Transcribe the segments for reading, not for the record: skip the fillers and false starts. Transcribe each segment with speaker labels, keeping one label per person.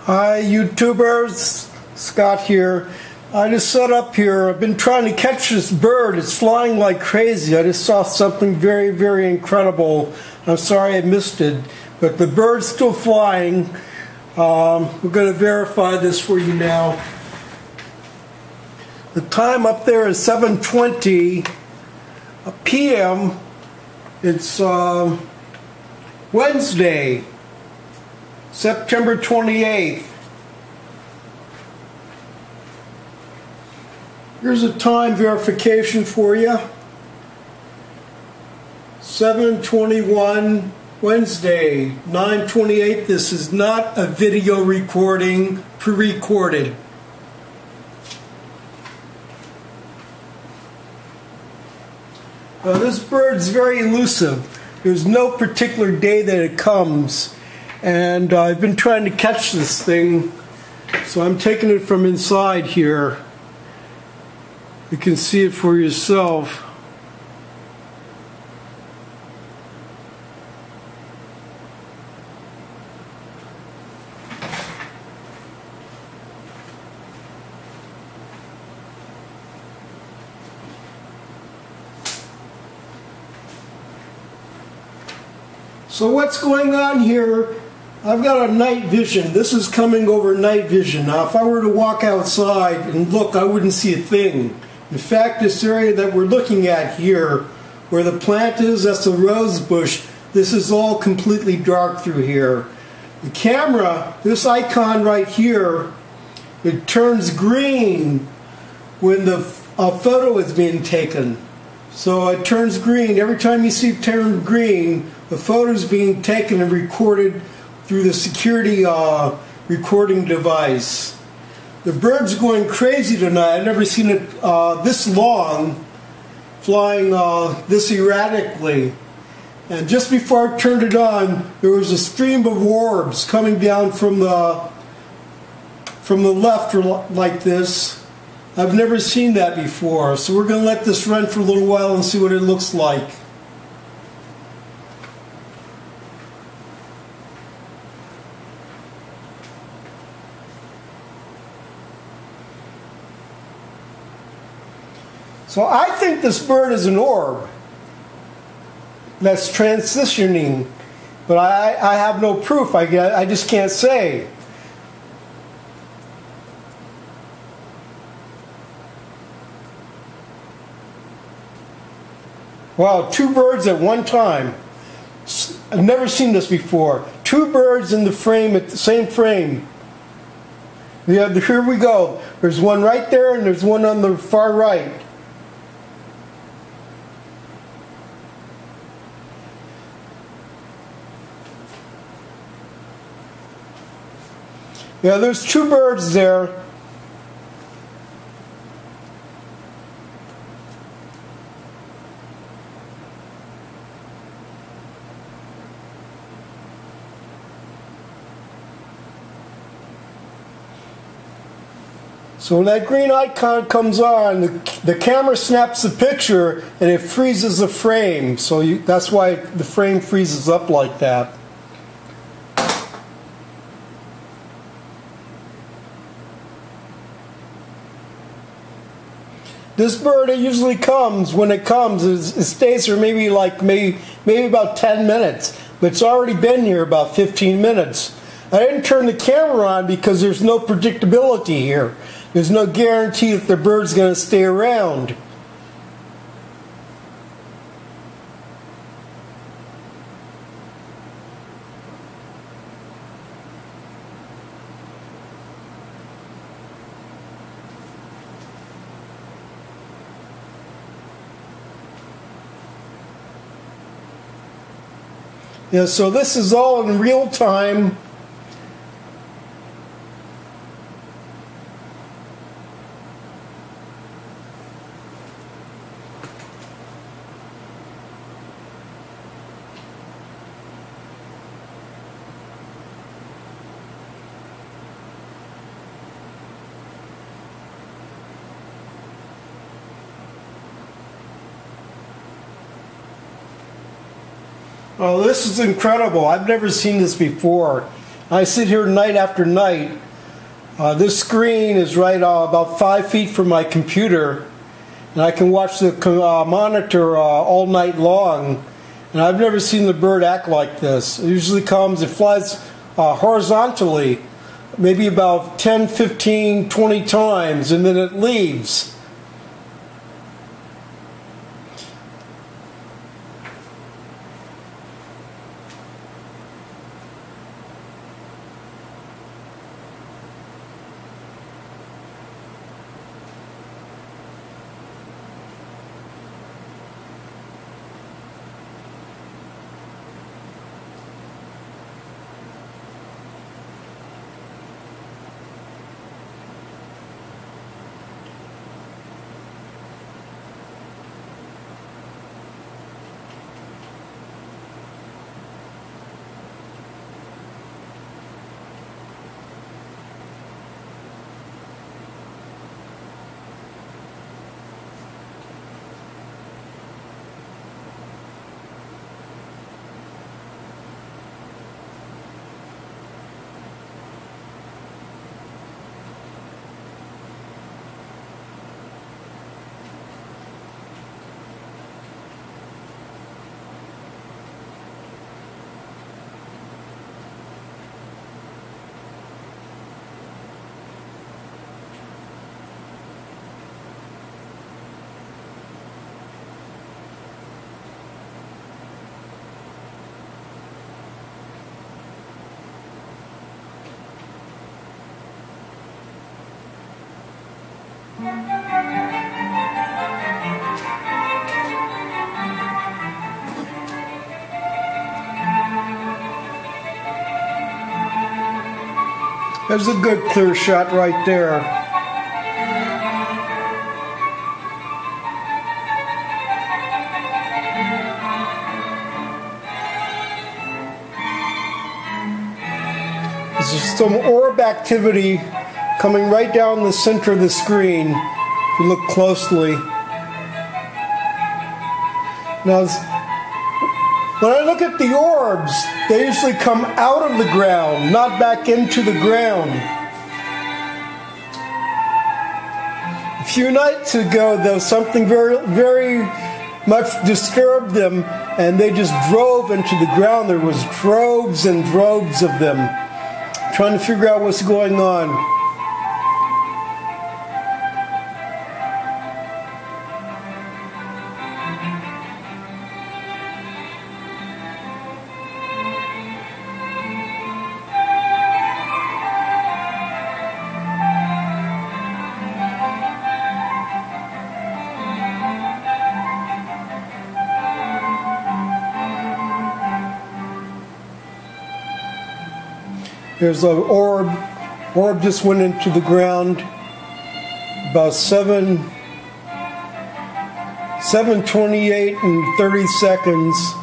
Speaker 1: Hi YouTubers, Scott here. I just set up here. I've been trying to catch this bird. It's flying like crazy. I just saw something very, very incredible. I'm sorry I missed it, but the bird's still flying. We're going to verify this for you now. The time up there is 7:20 p.m. It's Wednesday, September 28th. Here's a time verification for you. 7:21 Wednesday, 9:28. This is not a video recording, pre-recorded. This bird's very elusive. There's no particular day that it comes. And I've been trying to catch this thing, so I'm taking it from inside here. You can see it for yourself. So what's going on here? I've got a night vision. This is coming over night vision. Now if I were to walk outside and look, I wouldn't see a thing. In fact, this area that we're looking at here, where the plant is, that's the rose bush, this is all completely dark through here. The camera, this icon right here, it turns green when the photo is being taken. So it turns green. Every time you see it turn green, the photo is being taken and recorded through the security recording device. The bird's going crazy tonight. I've never seen it this long, flying this erratically. And just before I turned it on, there was a stream of orbs coming down from the left like this. I've never seen that before. So we're going to let this run for a little while and see what it looks like. So I think this bird is an orb that's transitioning, but I have no proof. I just can't say. Wow, two birds at one time. I've never seen this before. Two birds in the frame, at the same frame. Yeah, here we go. There's one right there and there's one on the far right. Yeah, there's two birds there. So when that green icon comes on, the camera snaps the picture and it freezes the frame. So that's why the frame freezes up like that. This bird, it usually comes, when it comes, it stays here maybe about 10 minutes. But it's already been here about 15 minutes. I didn't turn the camera on because there's no predictability here. There's no guarantee that the bird's going to stay around. Yeah, so this is all in real time. Oh, this is incredible. I've never seen this before. I sit here night after night. This screen is right about 5 feet from my computer, and I can watch the monitor all night long. And I've never seen the bird act like this. It usually it flies horizontally, maybe about 10, 15, 20 times, and then it leaves. There's a good clear shot right there. There's some orb activity coming right down the center of the screen if you look closely. Now, when I look at the orbs, they usually come out of the ground, not back into the ground. A few nights ago, though, something very much disturbed them, and they just drove into the ground. There was droves and droves of them, trying to figure out what's going on. There's an orb. Orb just went into the ground about 7:28 and 30 seconds.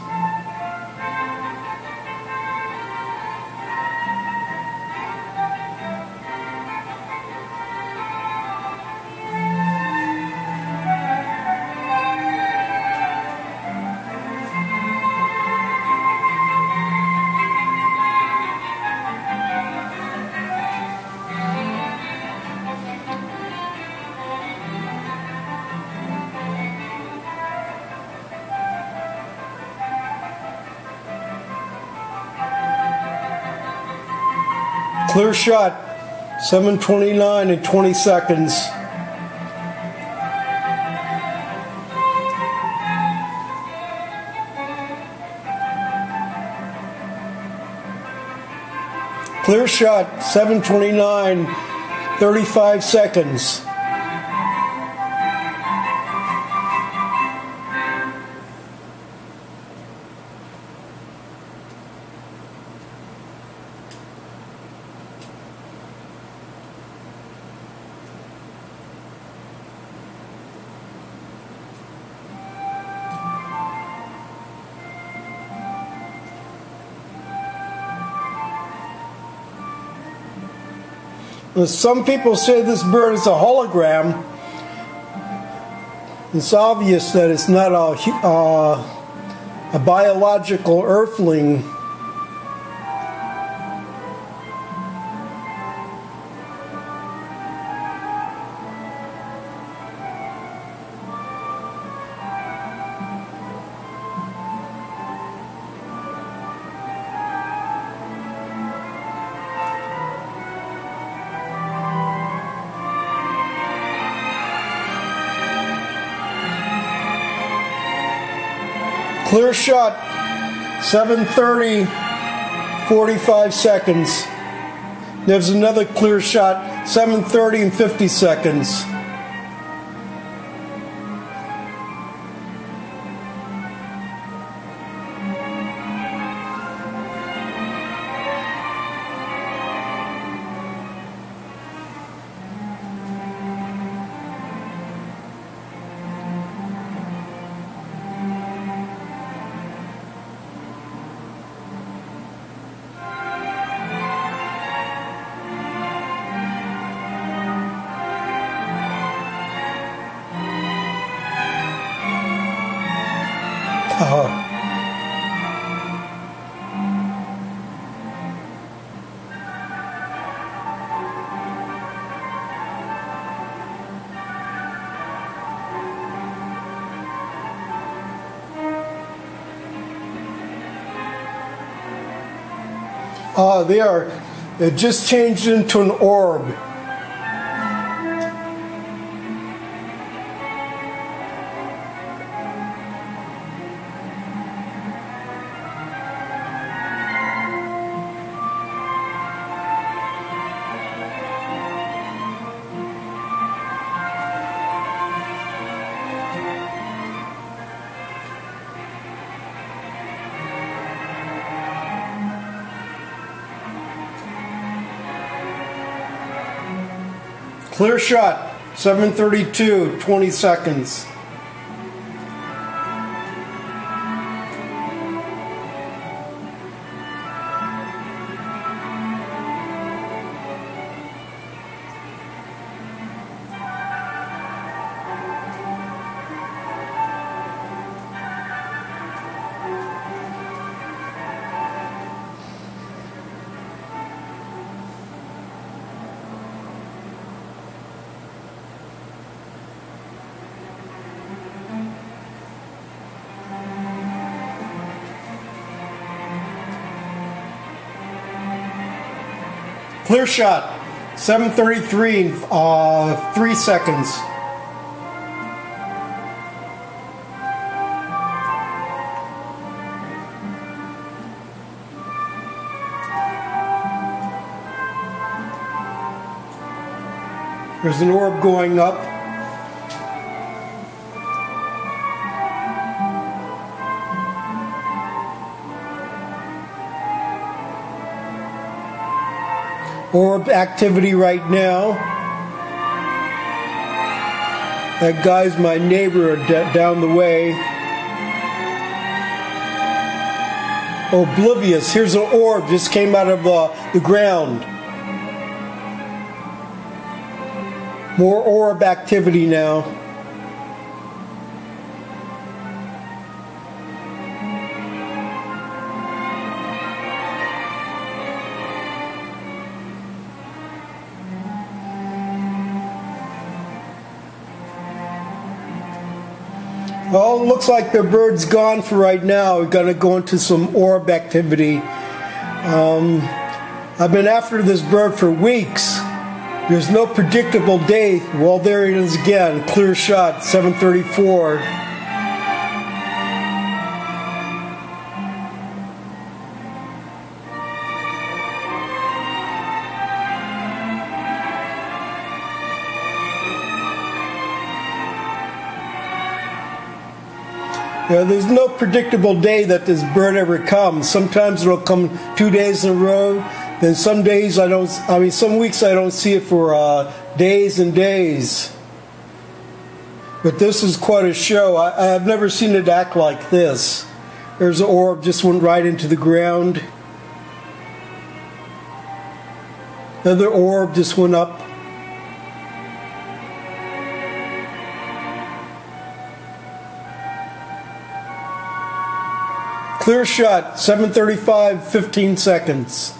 Speaker 1: Clear shot, 7:29 and 20 seconds. Clear shot, 7:29, 35 seconds. Some people say this bird is a hologram. It's obvious that it's not a biological earthling. Clear shot, 7:30, 45 seconds. There's another clear shot, 7:30 and 50 seconds. There, it just changed into an orb. Clear shot, 7:32, 20 seconds. Clear shot, 7:33, 3 seconds. There's an orb going up. Orb activity right now. That guy's my neighbor down the way. Oblivious. Here's an orb just came out of the ground. More orb activity now. Well, it looks like the bird's gone for right now. We're going to go into some orb activity. I've been after this bird for weeks. There's no predictable day. Well, there it is again. Clear shot, 7:34. There's no predictable day that this bird ever comes. Sometimes it'll come 2 days in a row. Then some days some weeks I don't see it for days and days. But this is quite a show. I have never seen it act like this. There's an orb just went right into the ground. Another orb just went up. Clear shot, 7:35, 15 seconds.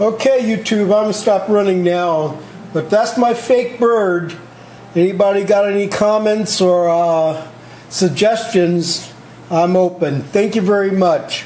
Speaker 1: Okay, YouTube, I'm going to stop running now. But that's my fake bird. Anybody got any comments or suggestions? I'm open. Thank you very much.